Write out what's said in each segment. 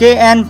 KN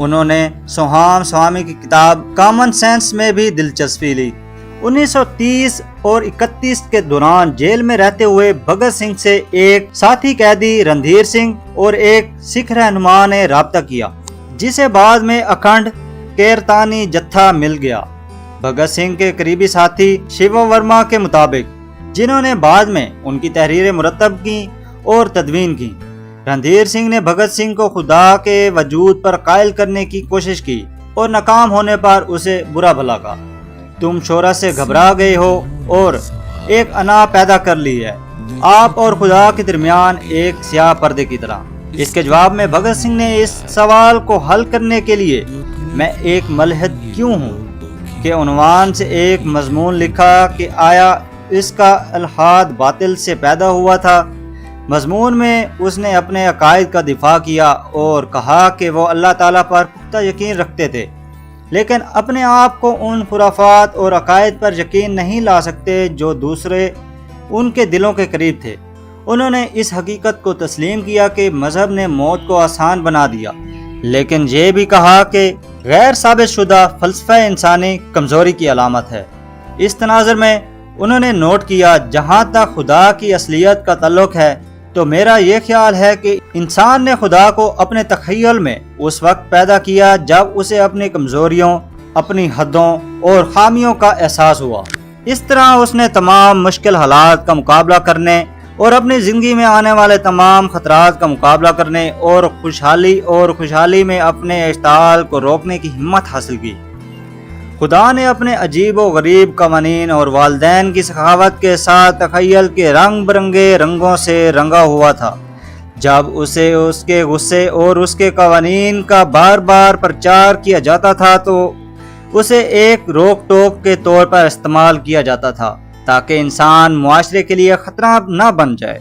انہوں نے سوہام سوامی کی کتاب کامن سینس میں بھی دلچسپی لی۔ 1930 اور 31 کے دوران جیل میں رہتے ہوئے بھگت سنگھ سے ایک ساتھی قیدی رندھیر سنگھ اور ایک سکھ رہنما نے رابطہ کیا، جسے بعد میں اکھنڈ کیرتانی جتھا مل گیا۔ بھگت سنگھ کے قریبی ساتھی شیوا ورما کے مطابق، جنہوں نے بعد میں ان کی تحریریں مرتب کی اور تدوین کی، رندھیر سنگھ نے بھگت سنگھ کو خدا کے وجود پر قائل کرنے کی کوشش کی اور ناکام ہونے پر اسے برا بھلا کہا۔ تم شہرت سے گھبرا گئے ہو اور ایک انا پیدا کر لی ہے، آپ اور خدا کے درمیان ایک سیاہ پردے کی طرح۔ اس کے جواب میں بھگت سنگھ نے اس سوال کو حل کرنے کے لیے میں ایک ملحد کیوں ہوں کے عنوان سے ایک مضمون لکھا کہ آیا اس کا الحاد باطل سے پیدا ہوا تھا۔ مضمون میں اس نے اپنے عقائد کا دفاع کیا اور کہا کہ وہ اللہ تعالیٰ پر پختہ یقین رکھتے تھے، لیکن اپنے آپ کو ان خرافات اور عقائد پر یقین نہیں لا سکتے جو دوسرے ان کے دلوں کے قریب تھے۔ انہوں نے اس حقیقت کو تسلیم کیا کہ مذہب نے موت کو آسان بنا دیا، لیکن یہ بھی کہا کہ غیر ثابت شدہ فلسفہ انسانی کمزوری کی علامت ہے۔ اس تناظر میں انہوں نے نوٹ کیا، جہاں تک خدا کی اصلیت کا تعلق ہے تو میرا یہ خیال ہے کہ انسان نے خدا کو اپنے تخیل میں اس وقت پیدا کیا جب اسے اپنی کمزوریوں، اپنی حدوں اور خامیوں کا احساس ہوا۔ اس طرح اس نے تمام مشکل حالات کا مقابلہ کرنے اور اپنی زندگی میں آنے والے تمام خطرات کا مقابلہ کرنے اور خوشحالی میں اپنے اشتعال کو روکنے کی ہمت حاصل کی۔ خدا نے اپنے عجیب و غریب قوانین اور والدین کی سخاوت کے ساتھ تخیل کے رنگ برنگے رنگوں سے رنگا ہوا تھا۔ جب اسے اس کے غصے اور اس کے قوانین کا بار بار پرچار کیا جاتا تھا تو اسے ایک روک ٹوک کے طور پر استعمال کیا جاتا تھا تاکہ انسان معاشرے کے لیے خطرہ نہ بن جائے۔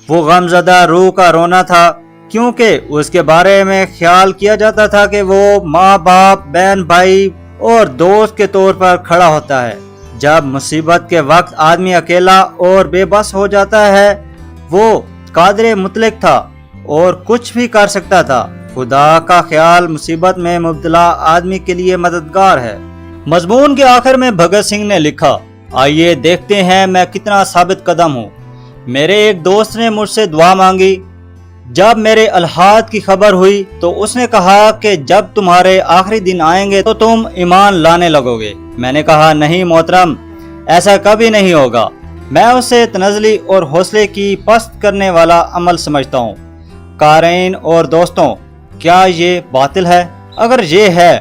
وہ غمزدہ روح کا رونا تھا، کیونکہ اس کے بارے میں خیال کیا جاتا تھا کہ وہ ماں باپ، بہن بھائی اور دوست کے طور پر کھڑا ہوتا ہے۔ جب مصیبت کے وقت آدمی اکیلا اور بے بس ہو جاتا ہے، وہ قادر مطلق تھا اور کچھ بھی کر سکتا تھا۔ خدا کا خیال مصیبت میں مبتلا آدمی کے لیے مددگار ہے۔ مضمون کے آخر میں بھگت سنگھ نے لکھا، آئیے دیکھتے ہیں میں کتنا ثابت قدم ہوں۔ میرے ایک دوست نے مجھ سے دعا مانگی۔ جب میرے الحاد کی خبر ہوئی تو اس نے کہا کہ جب تمہارے آخری دن آئیں گے تو تم ایمان لانے لگو گے۔ میں نے کہا، نہیں محترم، ایسا کبھی نہیں ہوگا۔ میں اسے تنزلی اور حوصلے کی پست کرنے عمل سمجھتا ہوں۔ قارئین اور دوستوں، کیا یہ باطل ہے؟ اگر یہ ہے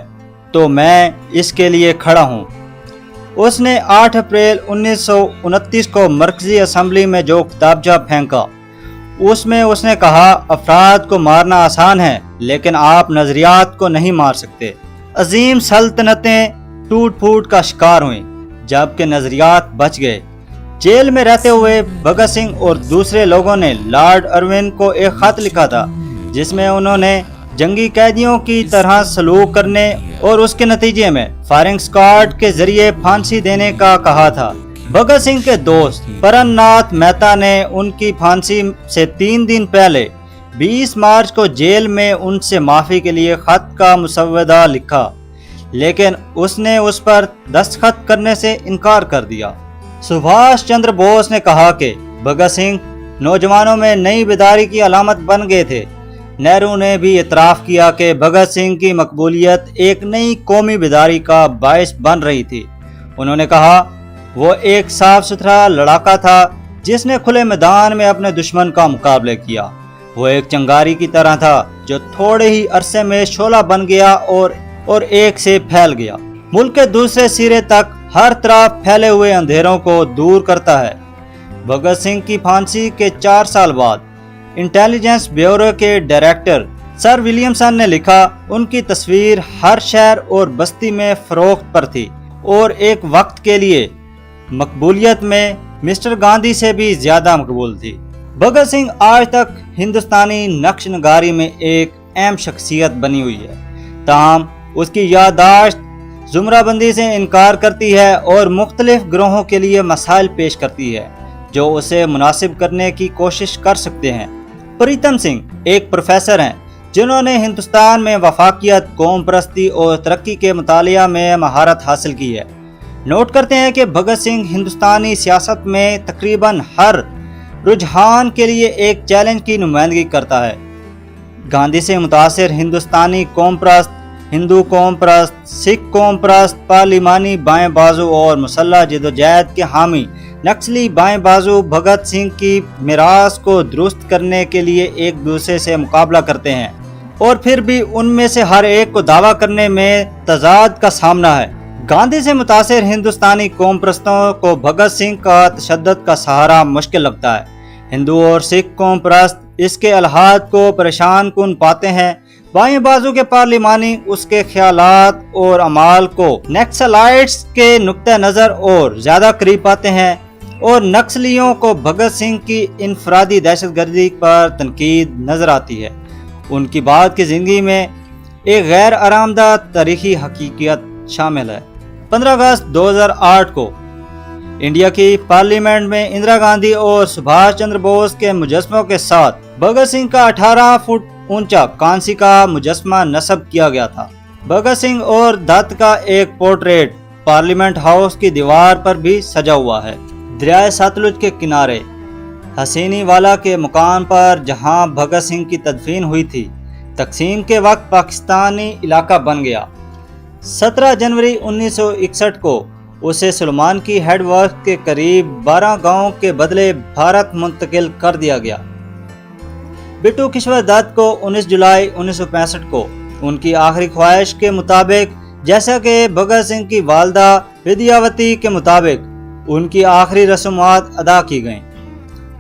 تو میں اس کے لیے کھڑا ہوں۔ اس نے 8 اپریل 1929 کو مرکزی اسمبلی میں جو کتابچہ پھینکا، اس میں اس نے کہا، افراد کو مارنا آسان ہے لیکن آپ نظریات کو نہیں مار سکتے۔ عظیم سلطنتیں ٹوٹ پھوٹ کا شکار ہوئیں جبکہ نظریات بچ گئے۔ جیل میں رہتے ہوئے بھگت سنگھ اور دوسرے لوگوں نے لارڈ ارون کو ایک خط لکھا تھا جس میں انہوں نے جنگی قیدیوں کی طرح سلوک کرنے اور اس کے نتیجے میں فائرنگ سکواڈ کے ذریعے پھانسی دینے کا کہا تھا۔ بھگت سنگھ کے دوست پرن ناتھ مہتا نے ان کی پھانسی سے 3 دن پہلے 20 مارچ کو جیل میں ان سے معافی کے لیے خط کا مسودہ لکھا، لیکن اس نے اس پر دستخط کرنے سے انکار کر دیا۔ سبھاش چندر بوس نے کہا کہ بھگت سنگھ نوجوانوں میں نئی بیداری کی علامت بن گئے تھے۔ نہرو نے بھی اعتراف کیا کہ بھگت سنگھ کی مقبولیت ایک نئی قومی بیداری کا باعث بن رہی تھی۔ انہوں نے کہا، وہ ایک صاف ستھرا لڑاکا تھا جس نے کھلے میدان میں اپنے دشمن کا مقابلہ کیا۔ وہ ایک چنگاری کی طرح تھا جو تھوڑے ہی عرصے میں شعلہ بن گیا اور ایک سے پھیل گیا۔ ملک کے دوسرے سرے تک ہر طرف پھیلے ہوئے اندھیروں کو دور کرتا ہے۔ بھگت سنگھ کی پھانسی کے 4 سال بعد انٹیلیجنس بیورو کے ڈائریکٹر سر ولیمسن نے لکھا، ان کی تصویر ہر شہر اور بستی میں فروخت پر تھی اور ایک وقت کے لیے مقبولیت میں مسٹر گاندھی سے بھی زیادہ مقبول تھی۔ بھگت سنگھ آج تک ہندوستانی نقش نگاری میں ایک اہم شخصیت بنی ہوئی ہے، تاہم اس کی یادداشت زمرہ بندی سے انکار کرتی ہے اور مختلف گروہوں کے لیے مسائل پیش کرتی ہے جو اسے مناسب کرنے کی کوشش کر سکتے ہیں۔ پریتم سنگھ ایک پروفیسر ہیں جنہوں نے ہندوستان میں وفاقیت، قوم پرستی اور ترقی کے مطالعہ میں مہارت حاصل کی ہے۔ نوٹ کرتے ہیں کہ بھگت سنگھ ہندوستانی سیاست میں تقریباً ہر رجحان کے لیے ایک چیلنج کی نمائندگی کرتا ہے۔ گاندھی سے متاثر ہندوستانی قوم پرست، ہندو قوم پرست، سکھ قوم پرست، پارلیمانی بائیں بازو اور مسلح جدوجہد کے حامی نکسلی بائیں بازو بھگت سنگھ کی میراث کو درست کرنے کے لیے ایک دوسرے سے مقابلہ کرتے ہیں، اور پھر بھی ان میں سے ہر ایک کو دعویٰ کرنے میں تضاد کا سامنا ہے۔ گاندھی سے متاثر ہندوستانی قوم پرستوں کو بھگت سنگھ کا تشدد کا سہارا مشکل لگتا ہے۔ ہندو اور سکھ قوم پرست اس کے الحاظ کو پریشان کن پاتے ہیں۔ بائیں بازو کے پارلیمانی اس کے خیالات اور اعمال کو نیکسلائٹس کے نقطہ نظر اور زیادہ قریب پاتے ہیں، اور نکسلیوں کو بھگت سنگھ کی انفرادی دہشت گردی پر تنقید نظر آتی ہے۔ ان کی بعد کی زندگی میں ایک غیر آرامدہ تاریخی حقیقت شامل ہے۔ 15 اگست 2008 کو انڈیا کی پارلیمنٹ میں اندرا گاندھی اور سبھاش چندر بوس کے مجسموں کے ساتھ بھگت سنگھ کا 18 فٹ اونچا کانسی کا مجسمہ نصب کیا گیا تھا۔ بھگت سنگھ اور دت کا ایک پورٹریٹ پارلیمنٹ ہاؤس کی دیوار پر بھی سجا ہوا ہے۔ دریائے ستلج کے کنارے حسینی والا کے مقام پر جہاں بھگت سنگھ کی تدفین ہوئی تھی، تقسیم کے وقت پاکستانی علاقہ بن گیا۔ 17 جنوری 1961 کو اسے سلیمان کی ہیڈ ورک کے قریب 12 گاؤں کے بدلے بھارت منتقل کر دیا گیا۔ بٹو کشور دت کو 19 جولائی 1965 کو ان کی آخری خواہش کے مطابق، جیسا کہ بھگت سنگھ کی والدہ ودیاوتی کے مطابق، ان کی آخری رسومات ادا کی گئیں۔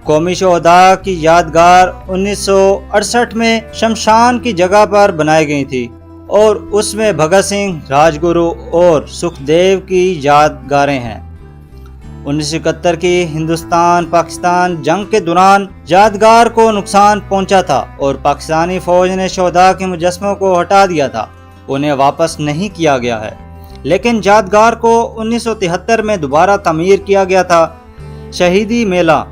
قومی شہداء کی یادگار 1968 میں شمشان کی جگہ پر بنائی گئی تھی، اور اس میں بھگت سنگھ، راج گرو اور سکھ دیو کی یادگاریں ہیں۔ 1971 کی ہندوستان پاکستان جنگ کے دوران یادگار کو نقصان پہنچا تھا، اور پاکستانی فوج نے شہداء کے مجسموں کو ہٹا دیا تھا، انہیں واپس نہیں کیا گیا ہے، لیکن یادگار کو 1973 میں دوبارہ تعمیر کیا گیا تھا۔ شہیدی میلہ،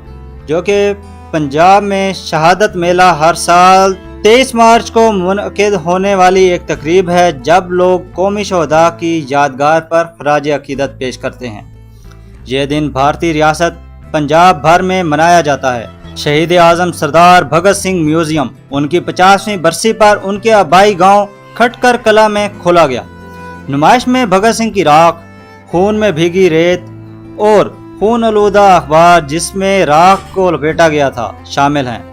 جو کہ پنجاب میں شہادت میلہ ہر سال 23 مارچ کو منعقد ہونے والی ایک تقریب ہے، جب لوگ قومی شہداء کی یادگار پر خراج عقیدت پیش کرتے ہیں۔ یہ دن بھارتی ریاست پنجاب بھر میں منایا جاتا ہے۔ شہید اعظم سردار بھگت سنگھ میوزیم ان کی 50ویں برسی پر ان کے آبائی گاؤں کھٹکر کلا میں کھولا گیا۔ نمائش میں بھگت سنگھ کی راکھ، خون میں بھیگی ریت اور خون آلودہ اخبار جس میں راکھ کو لپیٹا گیا تھا شامل ہیں۔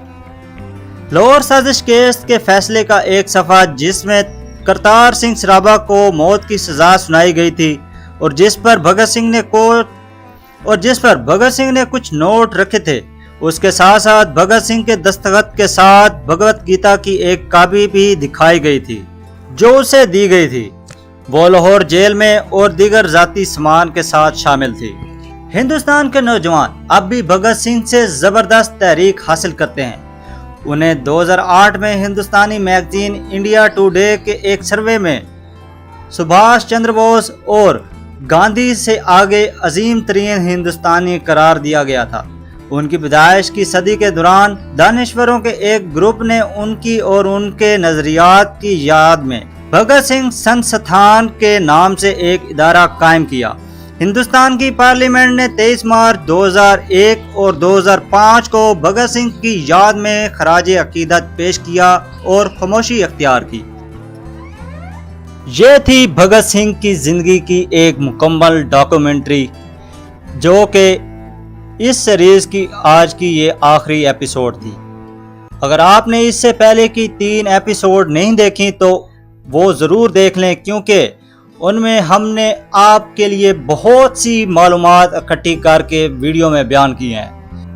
لاہور سازش کیس کے فیصلے کا ایک صفحہ جس میں کرتار سنگھ سرابا کو موت کی سزا سنائی گئی تھی، اور جس پر بھگت سنگھ نے کچھ نوٹ رکھے تھے، اس کے ساتھ ساتھ بھگت سنگھ کے دستخط کے ساتھ بھگوت گیتا کی ایک کاپی بھی دکھائی گئی تھی جو اسے دی گئی تھی۔ وہ لاہور جیل میں اور دیگر ذاتی سامان کے ساتھ شامل تھی۔ ہندوستان کے نوجوان اب بھی بھگت سنگھ سے زبردست تحریک حاصل کرتے ہیں۔ انہیں 2008 میں ہندوستانی میگزین انڈیا ٹوڈے کے ایک سروے میں سبھاش چندر بوس اور گاندھی سے آگے عظیم ترین ہندوستانی قرار دیا گیا تھا۔ ان کی پیدائش کی صدی کے دوران دانشوروں کے ایک گروپ نے ان کی اور ان کے نظریات کی یاد میں بھگت سنگھ سنستھان کے نام سے ایک ادارہ قائم کیا۔ ہندوستان کی پارلیمنٹ نے 23 مارچ 2001 اور 2005 کو بھگت سنگھ کی یاد میں خراج عقیدت پیش کیا اور خاموشی اختیار کی۔ یہ تھی بھگت سنگھ کی زندگی کی ایک مکمل ڈاکومنٹری، جو کہ اس سیریز کی آج کی یہ آخری ایپیسوڈ تھی۔ اگر آپ نے اس سے پہلے کی 3 ایپیسوڈ نہیں دیکھی تو وہ ضرور دیکھ لیں، کیونکہ ان میں ہم نے آپ کے لیے بہت سی معلومات اکٹھی کر کے ویڈیو میں بیان کی ہیں،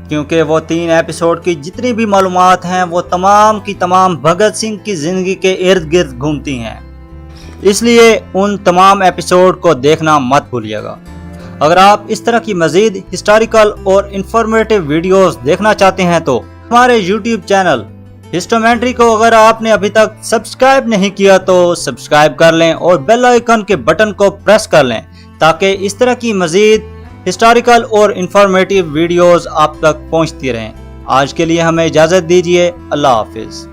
کیونکہ وہ 3 ایپیسوڈ کی جتنی بھی معلومات ہیں وہ تمام کی تمام بھگت سنگھ کی زندگی کے ارد گرد گھومتی ہیں، اس لیے ان تمام ایپیسوڈ کو دیکھنا مت بھولیے گا۔ اگر آپ اس طرح کی مزید ہسٹوریکل اور انفارمیٹو ویڈیوز دیکھنا چاہتے ہیں تو ہمارے یوٹیوب چینل ہسٹومینٹری کو اگر آپ نے ابھی تک سبسکرائب نہیں کیا تو سبسکرائب کر لیں اور بیل آئیکن کے بٹن کو پریس کر لیں، تاکہ اس طرح کی مزید ہسٹوریکل اور انفارمیٹو ویڈیوز آپ تک پہنچتی رہیں۔ آج کے لیے ہمیں اجازت دیجیے، اللہ حافظ۔